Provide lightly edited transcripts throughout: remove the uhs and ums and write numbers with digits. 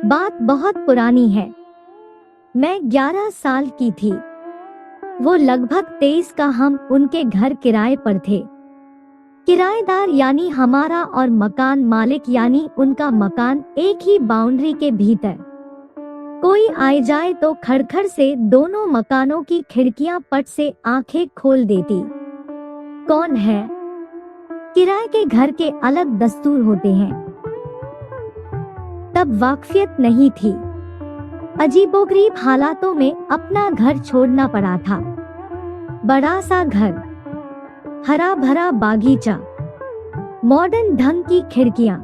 बात बहुत पुरानी है। मैं 11 साल की थी। वो लगभग 23 का। हम उनके घर किराए पर थे। किराएदार यानी हमारा और मकान मालिक यानी उनका मकान एक ही बाउंड्री के भीतर। कोई आए जाए तो खड़खड़ से दोनों मकानों की खिड़कियां पट से आंखें खोल देती। कौन है? किराए के घर के अलग दस्तूर होते हैं। तब वाकफियत नहीं थी। अजीबोगरीब हालातों में अपना घर छोड़ना पड़ा था। बड़ा सा घर, हरा भरा बागीचा, मॉडर्न ढंग की खिड़कियां,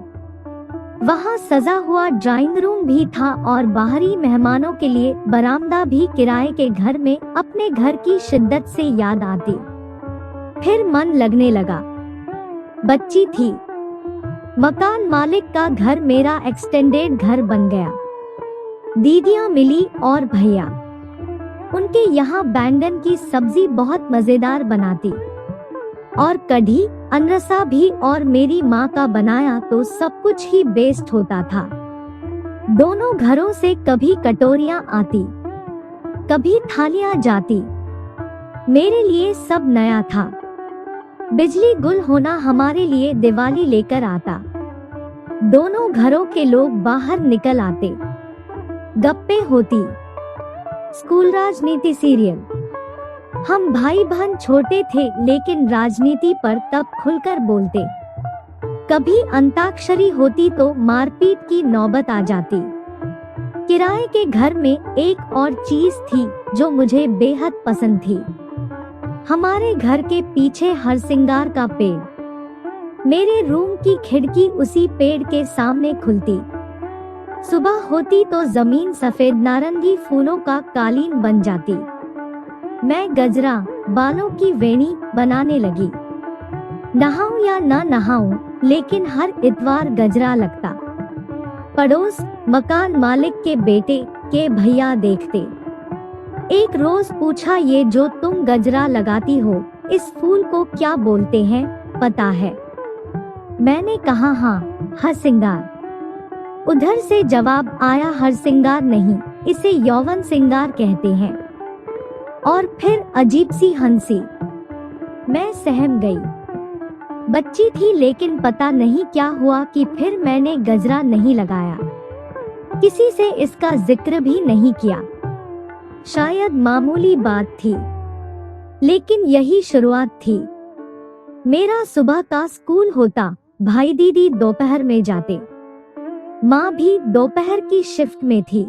वहां सजा हुआ ड्राइंग रूम भी था और बाहरी मेहमानों के लिए बरामदा भी। किराए के घर में अपने घर की शिद्दत से याद आती। फिर मन लगने लगा। बच्ची थी। मकान मालिक का घर मेरा एक्सटेंडेड घर बन गया। दीदियां मिली और भैया। उनके यहाँ बैंगन की सब्जी बहुत मजेदार बनाती और कढ़ी, अनरसा भी, और मेरी माँ का बनाया तो सब कुछ ही बेस्ट होता था। दोनों घरों से कभी कटोरियां आती, कभी थालियां जाती। मेरे लिए सब नया था। बिजली गुल होना हमारे लिए दिवाली लेकर आता। दोनों घरों के लोग बाहर निकल आते। गप्पे होती। स्कूल राजनीति सीरियल। हम भाई बहन छोटे थे लेकिन राजनीति पर तब खुलकर बोलते। कभी अंताक्षरी होती तो मारपीट की नौबत आ जाती। किराए के घर में एक और चीज थी जो मुझे बेहद पसंद थी। हमारे घर के पीछे हरसिंगार का पेड़। मेरे रूम की खिड़की उसी पेड़ के सामने खुलती। सुबह होती तो जमीन सफेद नारंगी फूलों का कालीन बन जाती। मैं गजरा, बालों की वेणी बनाने लगी। नहाऊं या ना नहाऊं, लेकिन हर इतवार गजरा लगता। पड़ोस, मकान मालिक के बेटे के भैया देखते। एक रोज पूछा, ये जो तुम गजरा लगाती हो, इस फूल को क्या बोलते हैं, पता है? मैंने कहा हाँ, हरसिंगार। उधर से जवाब आया, हरसिंगार नहीं, इसे यौवन सिंगार कहते हैं। और फिर अजीब सी हंसी। मैं सहम गई। बच्ची थी लेकिन पता नहीं क्या हुआ कि फिर मैंने गजरा नहीं लगाया। किसी से इसका जिक्र भी नहीं किया। शायद मामूली बात थी, लेकिन यही शुरुआत थी। मेरा सुबह का स्कूल होता, भाई दीदी दोपहर में जाते। माँ भी दोपहर की शिफ्ट में थी।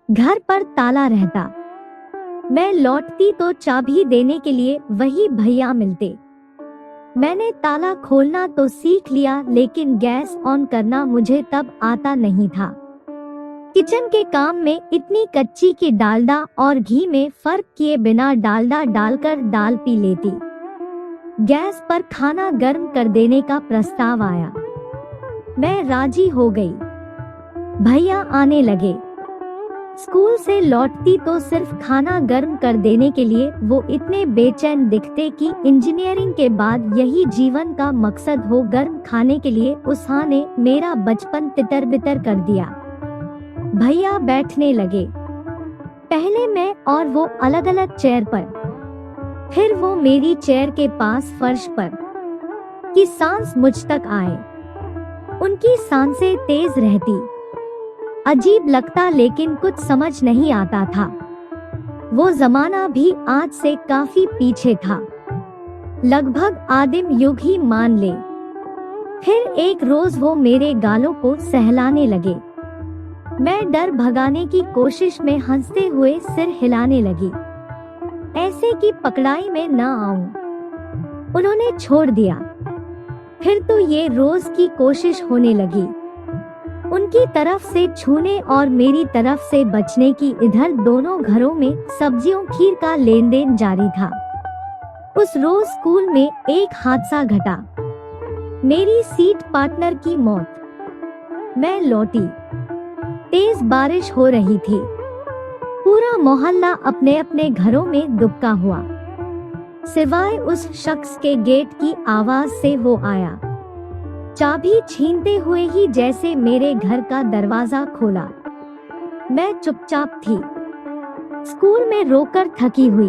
घर पर ताला रहता। मैं लौटती तो चाबी देने के लिए वही भैया मिलते। मैंने ताला खोलना तो सीख लिया, लेकिन गैस ऑन करना मुझे तब आता नहीं था। किचन के काम में इतनी कच्ची कि डालडा और घी में फर्क किए बिना डालडा डालकर दाल पी लेती। गैस पर खाना गर्म कर देने का प्रस्ताव आया। मैं राजी हो गई। भैया आने लगे। स्कूल से लौटती तो सिर्फ खाना गर्म कर देने के लिए। वो इतने बेचैन दिखते कि इंजीनियरिंग के बाद यही जीवन का मकसद हो, गर्म खाने के लिए। उसहा ने मेरा बचपन तितर बितर कर दिया। भैया बैठने लगे। पहले मैं और वो अलग अलग चेयर पर, फिर वो मेरी चेयर के पास फर्श पर। कि सांस मुझ तक आए। उनकी सांसें तेज रहती। अजीब लगता, लेकिन कुछ समझ नहीं आता था। वो जमाना भी आज से काफी पीछे था, लगभग आदिम युग ही मान ले। फिर एक रोज वो मेरे गालों को सहलाने लगे। मैं डर भगाने की कोशिश में हंसते हुए सिर हिलाने लगी, ऐसे कि पकड़ाई में न आऊं। उन्होंने छोड़ दिया। फिर तो ये रोज की कोशिश होने लगी, उनकी तरफ से छूने और मेरी तरफ से बचने की। इधर दोनों घरों में सब्जियों खीर का लेन देन जारी था। उस रोज स्कूल में एक हादसा घटा। मेरी सीट पार्टनर की मौत। मैं लौटी। तेज बारिश हो रही थी। पूरा मोहल्ला अपने अपने घरों में दुबका हुआ, सिवाय उस शख्स के गेट की आवाज से वो आया। चाबी छीनते हुए ही जैसे मेरे घर का दरवाजा खोला। मैं चुपचाप थी, स्कूल में रोकर थकी हुई,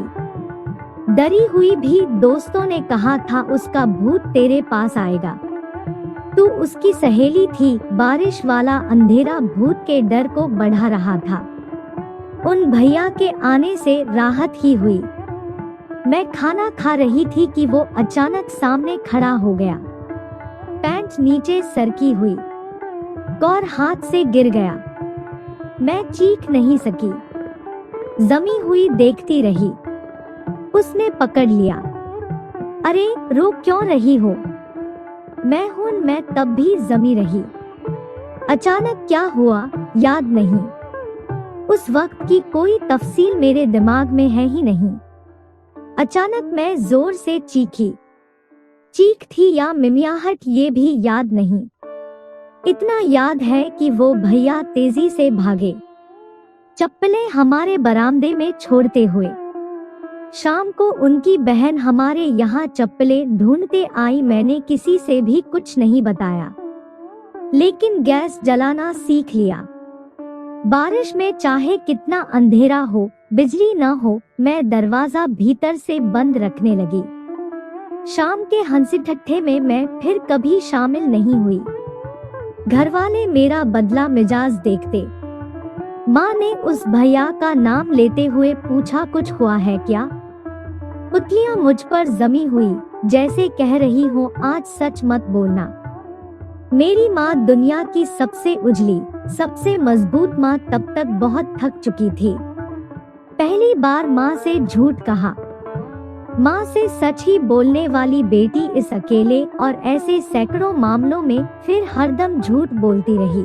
डरी हुई भी। दोस्तों ने कहा था उसका भूत तेरे पास आएगा। तू उसकी सहेली थी। बारिश वाला अंधेरा भूत के डर को बढ़ा रहा था। उन भैया के आने से राहत ही हुई। मैं खाना खा रही थी कि वो अचानक सामने खड़ा हो गया। पैंट नीचे सरकी हुई, और हाथ से गिर गया। मैं चीख नहीं सकी, जमी हुई देखती रही। उसने पकड़ लिया। अरे रो क्यों रही हो? मैं तब भी जमी रही। अचानक क्या हुआ याद नहीं। उस वक्त की कोई तफसील मेरे दिमाग में है ही नहीं। अचानक मैं जोर से चीखी। चीख थी या मिमियाहट ये भी याद नहीं। इतना याद है कि वो भैया तेजी से भागे, चप्पलें हमारे बरामदे में छोड़ते हुए। शाम को उनकी बहन हमारे यहाँ चप्पलें ढूंढते आई। मैंने किसी से भी कुछ नहीं बताया, लेकिन गैस जलाना सीख लिया। बारिश में चाहे कितना अंधेरा हो, बिजली न हो, मैं दरवाजा भीतर से बंद रखने लगी। शाम के हंसी ठट्ठे में मैं फिर कभी शामिल नहीं हुई। घरवाले मेरा बदला मिजाज देखते। माँ ने उस भैया का नाम लेते हुए पूछा, कुछ हुआ है क्या? पुतलियां मुझ पर जमी हुई, जैसे कह रही हो आज सच मत बोलना। मेरी माँ दुनिया की सबसे उजली, सबसे मजबूत माँ तब तक बहुत थक चुकी थी। पहली बार माँ से झूठ कहा। माँ से सच ही बोलने वाली बेटी इस अकेले और ऐसे सैकड़ों मामलों में फिर हरदम झूठ बोलती रही।